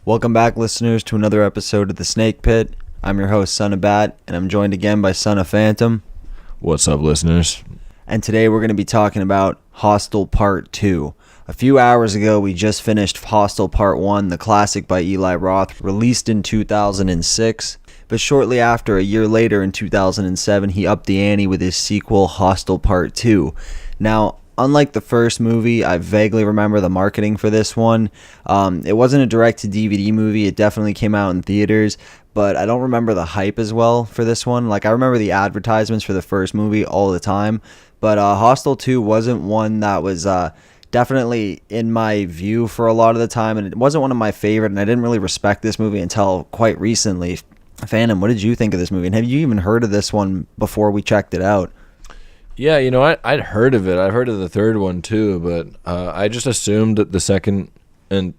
Welcome back, listeners, to another episode of The Snake Pit. I'm your host, Son of Bat, and I'm joined again by Son of Phantom. What's up, listeners? And today we're going to be talking about Hostel Part 2. A few hours ago, we just finished Hostel Part 1, the classic by Eli Roth, released in 2006. But shortly after, a year later in 2007, he upped the ante with his sequel, Hostel Part 2. Now, unlike the first movie, I vaguely remember the marketing for this one. It wasn't a direct-to-DVD movie. It definitely came out in theaters, but I don't remember the hype as well for this one. Like, I remember the advertisements for the first movie all the time, but Hostel 2 wasn't one that was definitely in my view for a lot of the time, and it wasn't one of my favorite, and I didn't really respect this movie until quite recently. Phantom, what did you think of this movie? And have you even heard of this one before we checked it out? Yeah, I'd heard of it. I've heard of the third one too, but I just assumed that the second and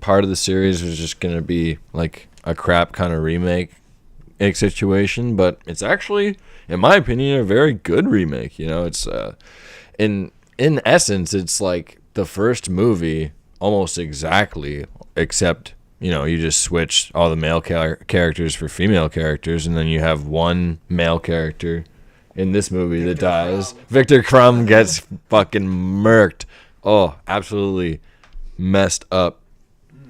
part of the series was just going to be like a crap kind of remake situation, but it's actually, in my opinion, a very good remake. It's in essence, it's like the first movie almost exactly, except you just switch all the male characters for female characters, and then you have one male character in this movie that dies. Victor Crumb gets fucking murked. Oh, absolutely messed up.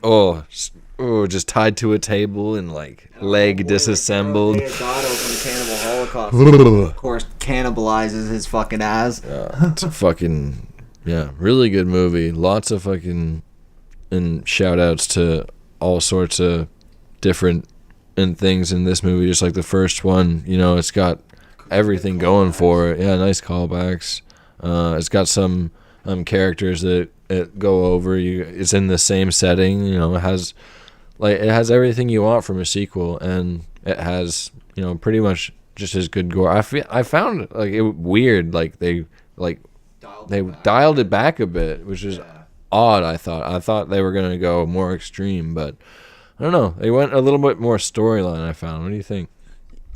Oh, just tied to a table and like leg disassembled. God opened the cannibal holocaust. Of course, cannibalizes his fucking ass. It's a fucking, really good movie. Lots of fucking, and shout outs to all sorts of different things in this movie, just like the first one. It's got everything going for it. Yeah, nice callbacks. It's got some characters that go over. It's in the same setting. It has everything you want from a sequel, and it has pretty much just as good gore. I found it weird. They dialed it back a bit, which is odd. I thought they were gonna go more extreme, but I don't know. They went a little bit more storyline. I found. What do you think?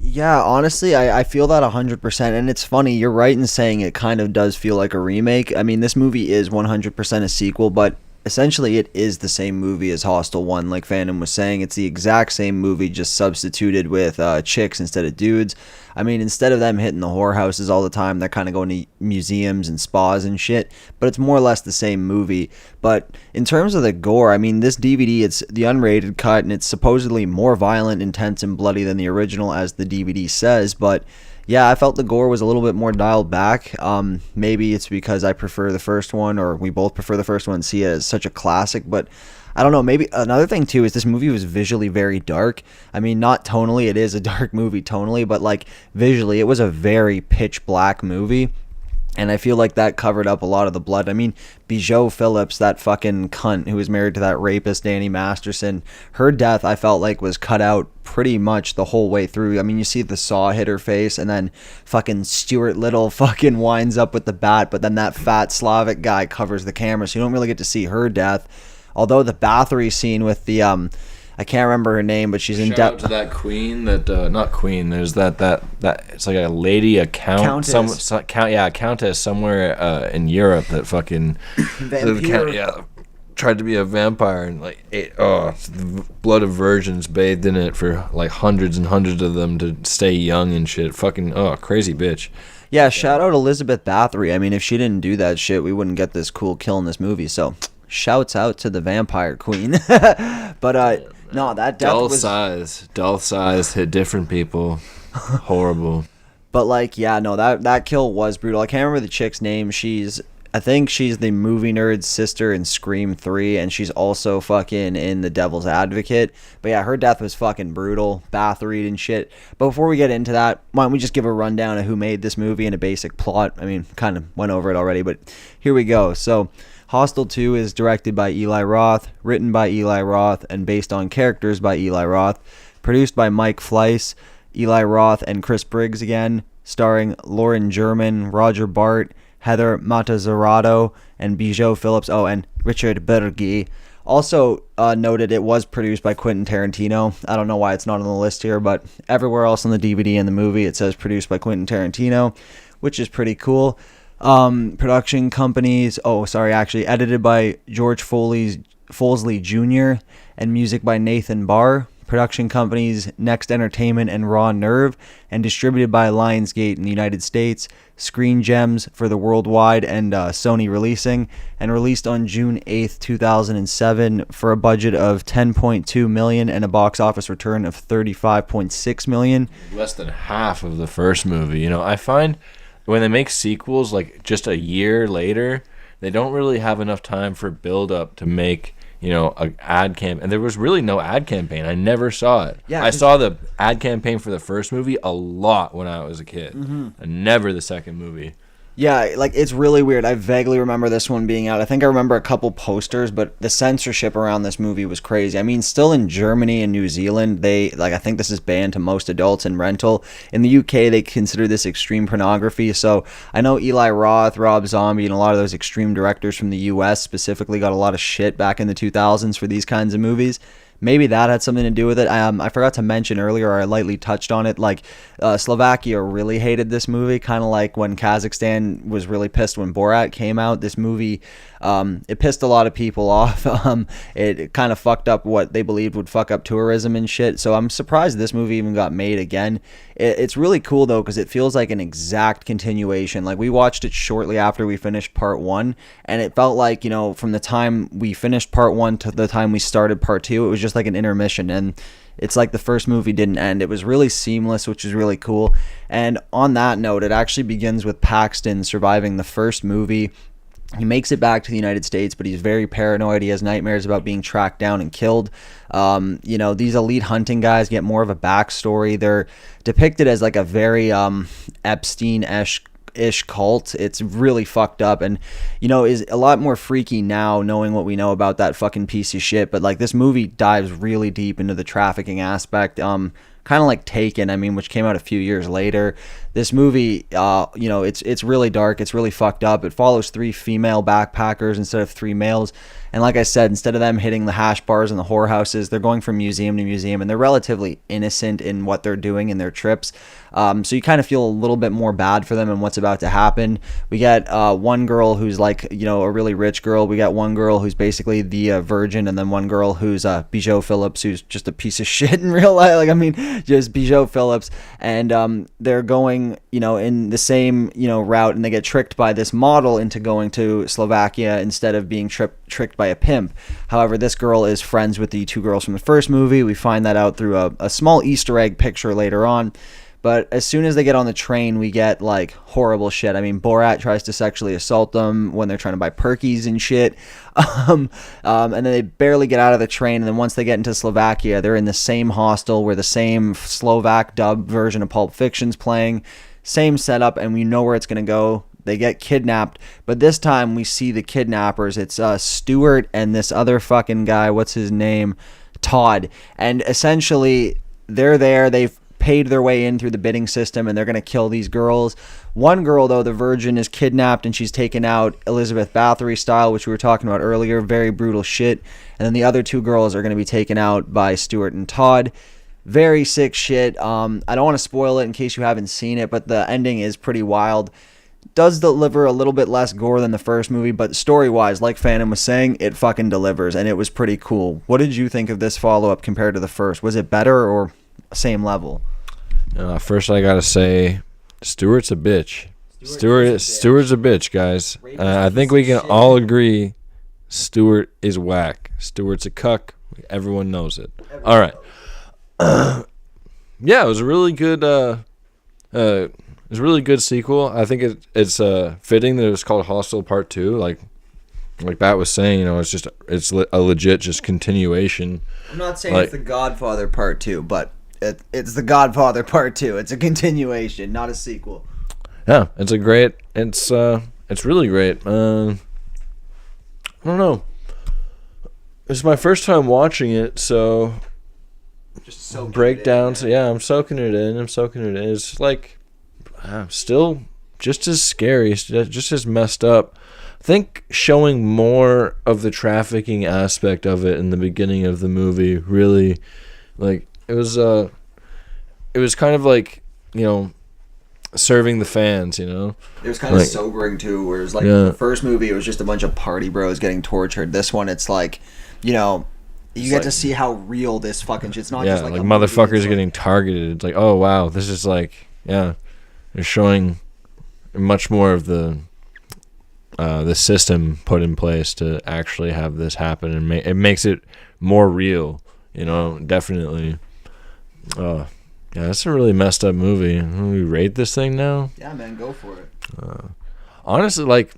Yeah, honestly, I feel that 100%, and it's funny, you're right in saying it kind of does feel like a remake. I mean, this movie is 100% a sequel, but essentially it is the same movie as Hostel 1, like Phantom was saying. It's the exact same movie, just substituted with chicks instead of dudes. I mean, instead of them hitting the whorehouses all the time, they're kind of going to museums and spas and shit, but it's more or less the same movie. But in terms of the gore, I mean, this DVD, it's the unrated cut, and it's supposedly more violent, intense, and bloody than the original, as the DVD says, but yeah, I felt the gore was a little bit more dialed back. Maybe it's because I prefer the first one, or we both prefer the first one and see it as such a classic, but I don't know. Maybe another thing too is this movie was visually very dark. I mean, not tonally, it is a dark movie tonally, but like visually, it was a very pitch black movie. And I feel like that covered up a lot of the blood. I mean, Bijou Phillips, that fucking cunt who was married to that rapist, Danny Masterson, her death, I felt like, was cut out pretty much the whole way through. I mean, you see the saw hit her face, and then fucking Stuart Little fucking winds up with the bat, but then that fat Slavic guy covers the camera, so you don't really get to see her death. Although the Bathory scene with the I can't remember her name, but she's in Shout out to that queen that not queen. There's that it's like a lady, a countess, a countess somewhere in Europe that fucking tried to be a vampire and like ate the blood of virgins, bathed in it for like hundreds and hundreds of them to stay young and shit. Fucking crazy bitch. Yeah, shout out Elizabeth Bathory. I mean, if she didn't do that shit, we wouldn't get this cool kill in this movie. So, shouts out to the vampire queen. But no, that death dull size hit different people. Horrible. But like, yeah, no, that kill was brutal. I can't remember the chick's name. I think she's the movie nerd's sister in Scream 3, and she's also fucking in The Devil's Advocate. But yeah, her death was fucking brutal, Bathory and shit. But before we get into that, why don't we just give a rundown of who made this movie and a basic plot? I mean, kind of went over it already, but here we go. So, Hostel 2 is directed by Eli Roth, written by Eli Roth, and based on characters by Eli Roth. Produced by Mike Fleiss, Eli Roth, and Chris Briggs again. Starring Lauren German, Roger Bart, Heather Matarazzo, and Bijou Phillips. Oh, and Richard Bergi. Also noted it was produced by Quentin Tarantino. I don't know why it's not on the list here, but everywhere else on the DVD and the movie it says produced by Quentin Tarantino, which is pretty cool. Production companies, edited by George Foley's Folesley Jr., and music by Nathan Barr. Production companies Next Entertainment and Raw Nerve, and distributed by Lionsgate in the United States, Screen Gems for the worldwide, and Sony releasing, and released on June 8th, 2007 for a budget of $10.2 million and a box office return of $35.6 million. Less than half of the first movie. You know, I find when they make sequels, like just a year later, they don't really have enough time for build up to make, you know, an ad campaign. And there was really no ad campaign. I never saw it. Yeah, I saw the ad campaign for the first movie a lot when I was a kid. And never the second movie. Yeah, like, it's really weird. I vaguely remember this one being out. I think I remember a couple posters, but the censorship around this movie was crazy. I mean, still in Germany and New Zealand, they, like, I think this is banned to most adults in rental. In the UK, they consider this extreme pornography. So I know Eli Roth, Rob Zombie, and a lot of those extreme directors from the US specifically got a lot of shit back in the 2000s for these kinds of movies. Maybe that had something to do with it. I forgot to mention earlier, or I lightly touched on it, like, Slovakia really hated this movie, kind of like when Kazakhstan was really pissed when Borat came out. This movie, it pissed a lot of people off. It kind of fucked up what they believed would fuck up tourism and shit. So I'm surprised this movie even got made again. It's really cool, though, because it feels like an exact continuation. Like, we watched it shortly after we finished part 1, and it felt like, you know, from the time we finished part 1 to the time we started part 2, it was just like an intermission, and it's like the first movie didn't end. It was really seamless, which is really cool. And on that note, it actually begins with Paxton surviving the first movie. He makes it back to the United States, but he's very paranoid. He has nightmares about being tracked down and killed. You know, these elite hunting guys get more of a backstory. They're depicted as like a very Epstein-ish cult. It's really fucked up, and, you know, is a lot more freaky now knowing what we know about that fucking piece of shit. But, like, this movie dives really deep into the trafficking aspect. Kind of like Taken, I mean, which came out a few years later. This movie, you know, it's really dark. It's really fucked up. It follows 3 female backpackers instead of 3 males. And like I said, instead of them hitting the hash bars and the whorehouses, they're going from museum to museum, and they're relatively innocent in what they're doing in their trips. So you kind of feel a little bit more bad for them and what's about to happen. We get one girl who's like, you know, a really rich girl. We got one girl who's basically the virgin, and then one girl who's Bijou Phillips, who's just a piece of shit in real life. Like, I mean, just Bijou Phillips. And they're going, you know, in the same, you know, route, and they get tricked by this model into going to Slovakia instead of being tricked by a pimp. However, this girl is friends with the 2 girls from the first movie. We find that out through a small Easter egg picture later on. But as soon as they get on the train, we get, like, horrible shit. I mean, Borat tries to sexually assault them when they're trying to buy Perkies and shit. And then they barely get out of the train. And then once they get into Slovakia, they're in the same hostel where the same Slovak dub version of Pulp Fiction's playing. Same setup, and we know where it's going to go. They get kidnapped, but this time we see the kidnappers. It's Stuart and this other fucking guy. What's his name? Todd. And essentially, they're there. They've paid their way in through the bidding system, and they're going to kill these girls. One girl, though, the virgin, is kidnapped, and she's taken out Elizabeth Bathory style, which we were talking about earlier. Very brutal shit. And then the other 2 girls are going to be taken out by Stuart and Todd. Very sick shit. I don't want to spoil it in case you haven't seen it, but the ending is pretty wild. Does deliver a little bit less gore than the first movie, but story-wise, like Phantom was saying, it fucking delivers, and it was pretty cool. What did you think of this follow-up compared to the first? Was it better or same level? First, I gotta say, Stewart's a bitch. Stewart's a bitch, guys. I think we can all agree Stewart is whack. Stewart's a cuck. Everyone knows it. All right. Yeah, it was a really good. It was a really good sequel. I think it's fitting that it was called Hostel Part 2. Like Bat was saying, you know, it's a legit just continuation. I'm not saying it's The Godfather Part 2, but it's The Godfather Part 2. It's a continuation, not a sequel. Yeah, it's really great. I don't know. It's my first time watching it, so just soaking breakdowns. Yeah, I'm soaking it in. It's like still just as scary, just as messed up. I think showing more of the trafficking aspect of it in the beginning of the movie really, like, it was kind of like, you know, serving the fans, you know. It was kind of sobering too, whereas like the first movie it was just a bunch of party bros getting tortured. This one it's like you know, you It's get like, to see how real this fucking shit. It's not yeah, just like like a movie, motherfuckers it's like, getting targeted. It's like, oh wow, this is like, yeah, they're showing much more of the system put in place to actually have this happen, and it makes it more real. You know, definitely. Yeah, that's a really messed up movie. We rate this thing now. yeah, man, go for it. Honestly, like,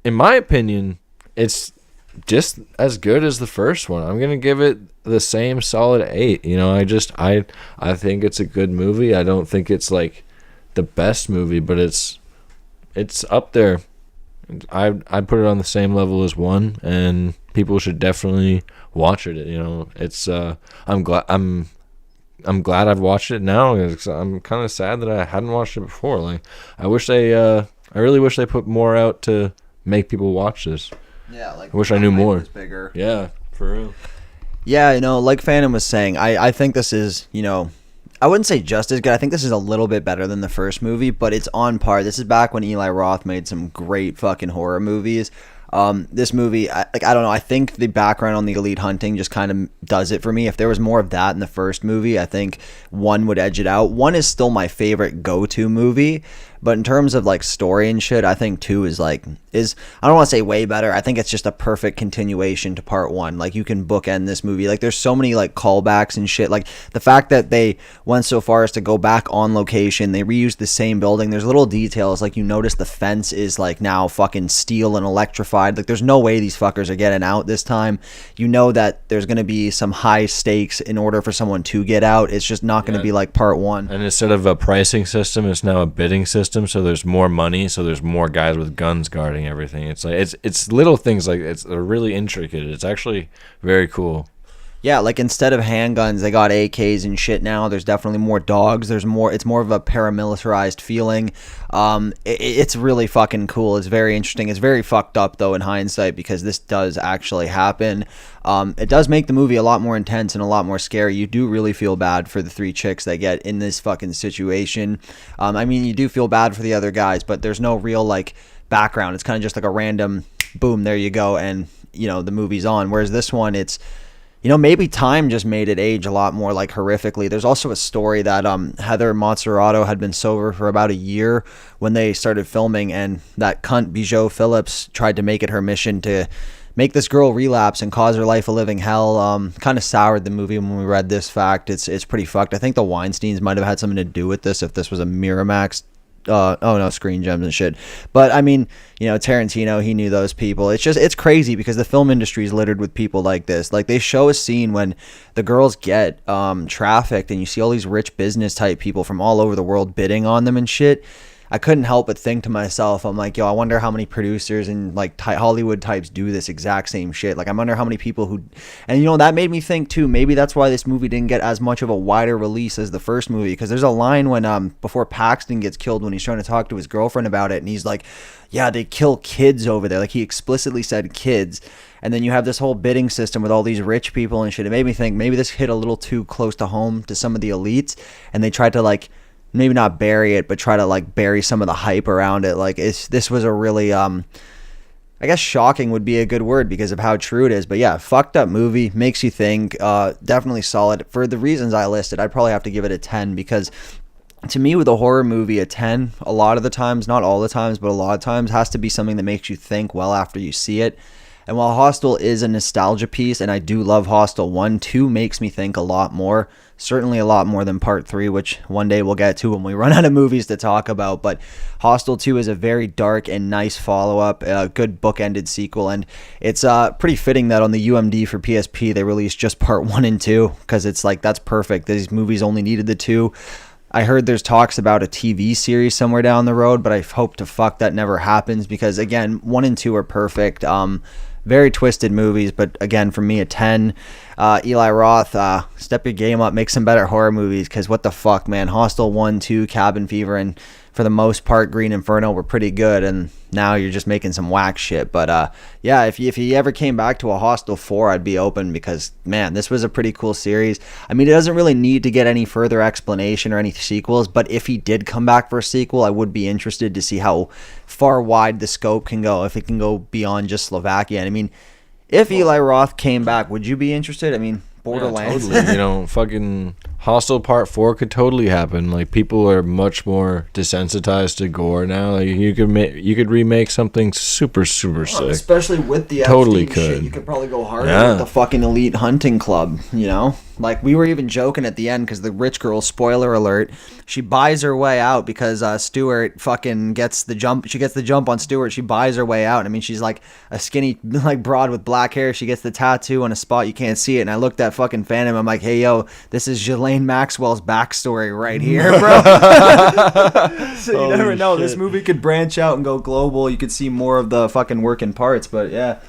in my opinion, it's just as good as the first one. I'm gonna give it the same solid 8. You know, I think it's a good movie. I don't think it's like the best movie, but it's up there. I'd put it on the same level as 1, and people should definitely watch it. You know, it's I'm glad I've watched it now. I'm kind of sad that I hadn't watched it before. Like, I really wish they put more out to make people watch this. Yeah, like, I wish I knew more. was bigger. Yeah, for real. Yeah, you know, like Phantom was saying, I think this is, you know, I wouldn't say just as good. I think this is a little bit better than the first movie, but it's on par. This is back when Eli Roth made some great fucking horror movies. This movie, I don't know. I think the background on the elite hunting just kind of does it for me. If there was more of that in the first movie, I think 1 would edge it out. 1 is still my favorite go-to movie, but in terms of like story and shit, I think 2 is I don't want to say way better. I think it's just a perfect continuation to part 1. Like, you can bookend this movie. Like, there's so many like callbacks and shit. Like, the fact that they went so far as to go back on location, they reused the same building. There's little details, like you notice the fence is like now fucking steel and electrified. Like, there's no way these fuckers are getting out this time. You know that there's going to be some high stakes in order for someone to get out. It's just not going to be like part 1. And instead of a pricing system, it's now a bidding system. So there's more money. So there's more guys with guns guarding everything. It's like it's little things like they're really intricate. It's actually very cool. Yeah, like, instead of handguns, they got AKs and shit now. There's definitely more dogs. There's more. It's more of a paramilitarized feeling. It's really fucking cool. It's very interesting. It's very fucked up though in hindsight, because this does actually happen. It does make the movie a lot more intense and a lot more scary. You do really feel bad for the 3 chicks that get in this fucking situation. I mean, you do feel bad for the other guys, but there's no real like background. It's kind of just like a random boom, there you go, and you know, the movie's on. Whereas this one, it's, you know, maybe time just made it age a lot more like horrifically. There's also a story that Heather Mazzarato had been sober for about a year when they started filming, and that cunt Bijou Phillips tried to make it her mission to make this girl relapse and cause her life a living hell. Kind of soured the movie when we read this fact. It's pretty fucked. I think the Weinsteins might have had something to do with this if this was a Miramax Screen Gems and shit. But I mean, you know, Tarantino, he knew those people. It's crazy because the film industry is littered with people like this. Like, they show a scene when the girls get trafficked, and you see all these rich business type people from all over the world bidding on them and shit. I couldn't help but think to myself, I'm like, yo, I wonder how many producers and like Hollywood types do this exact same shit. Like, I wonder how many people who, and you know, that made me think too, maybe that's why this movie didn't get as much of a wider release as the first movie. Because there's a line when, before Paxton gets killed, when he's trying to talk to his girlfriend about it, and he's like, yeah, they kill kids over there. Like, he explicitly said kids. And then you have this whole bidding system with all these rich people and shit. It made me think maybe this hit a little too close to home to some of the elites, and they tried to like, maybe not bury it, but try to like bury some of the hype around it. Like, this was a really I guess shocking would be a good word because of how true it is. But yeah, fucked up movie, makes you think. Definitely solid. For the reasons I listed, I'd probably have to give it a 10, because to me, with a horror movie, a 10 a lot of the times, not all the times, but a lot of times, has to be something that makes you think well after you see it. And while Hostel is a nostalgia piece, and I do love Hostel 1, 2 makes me think a lot more. Certainly a lot more than part 3, which one day we'll get to when we run out of movies to talk about. But Hostel 2 is a very dark and nice follow-up, a good bookended sequel. And it's pretty fitting that on the UMD for PSP, they released just part 1 and 2, because it's like, that's perfect. These movies only needed the 2. I heard there's talks about a TV series somewhere down the road, but I hope to fuck that never happens, because again, 1 and 2 are perfect. Very twisted movies, but again, for me, a 10. Eli Roth, step your game up, make some better horror movies, because what the fuck, man. Hostel 1, 2, Cabin Fever, and for the most part, Green Inferno were pretty good, and now you're just making some whack shit. But yeah, if he ever came back to a Hostel 4, I'd be open, because, man, this was a pretty cool series. I mean, it doesn't really need to get any further explanation or any sequels, but if he did come back for a sequel, I would be interested to see how far wide the scope can go, if it can go beyond just Slovakia. And I mean, If Eli Roth came back, would you be interested? I mean, Borderlands. Yeah, totally. Fucking Hostel Part 4 could totally happen. Like, people are much more desensitized to gore now. Like, you could remake something super sick. Especially with the Totally Epstein shit, could. you could probably go harder Yeah. with the fucking Elite Hunting Club, you know? Like, we were even joking at the end because the rich girl, spoiler alert, she buys her way out because Stewart fucking gets the jump. She gets the jump on Stewart. She buys her way out. I mean, she's like a skinny, like, broad with black hair. She gets the tattoo on a spot you can't see it. And I looked at fucking Phantom. I'm like, hey, yo, this is Ghislaine Maxwell's backstory right here, bro. So you never know. This movie could branch out and go global. You could see more of the fucking working parts. But yeah.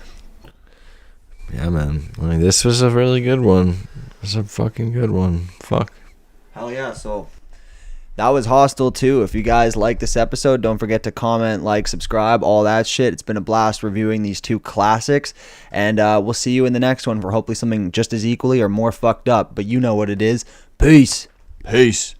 Yeah, man. Like, this was a really good one. It's a fucking good one. Fuck. Hell yeah. So that was Hostel 2. If you guys like this episode, don't forget to comment, like, subscribe, all that shit. It's been a blast reviewing these two classics. And we'll see you in the next one for hopefully something just as equally or more fucked up. But you know what it is. Peace. Peace.